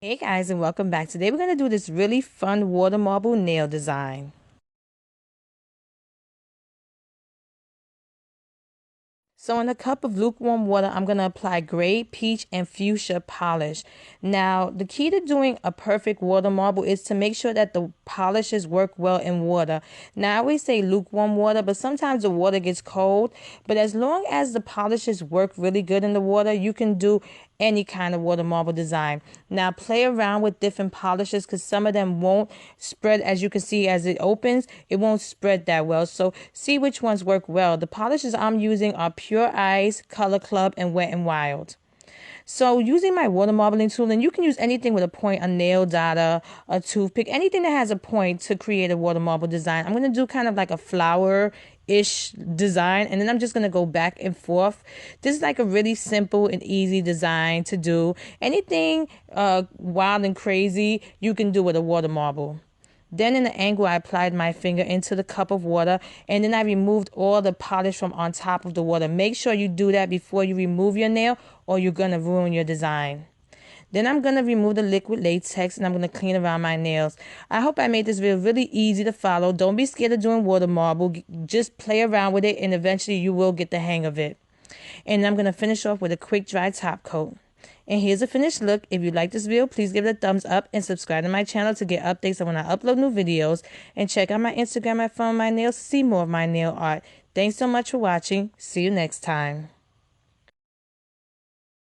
Hey guys, and welcome back. Today we're going to do this really fun water marble nail design. So in a cup of lukewarm water, I'm going to apply gray, peach, and fuchsia polish. Now, the key to doing a perfect water marble is to make sure that the polishes work well in water. Now, I always say lukewarm water, but sometimes the water gets cold. But as long as the polishes work really good in the water, you can do any kind of water marble design. Now, play around with different polishes because some of them won't spread, as you can see as it opens, it won't spread that well. So see which ones work well. The polishes I'm using are Pure Ice, Color Club, and Wet and Wild. So using my water marbling tool, and you can use anything with a point, a nail data, a toothpick, anything that has a point to create a water marble design. I'm going to do kind of like a flower-ish design, and then I'm just going to go back and forth. This is like a really simple and easy design to do. Anything wild and crazy, you can do with a water marble. Then in the angle, I applied my finger into the cup of water, and then I removed all the polish from on top of the water. Make sure you do that before you remove your nail or you're going to ruin your design. Then I'm going to remove the liquid latex and I'm going to clean around my nails. I hope I made this video really easy to follow. Don't be scared of doing water marble. Just play around with it and eventually you will get the hang of it. And I'm going to finish off with a quick dry top coat. And here's a finished look. If you like this video, please give it a thumbs up and subscribe to my channel to get updates on when I upload new videos. And check out my Instagram at Funwithmynails to see more of my nail art. Thanks so much for watching. See you next time.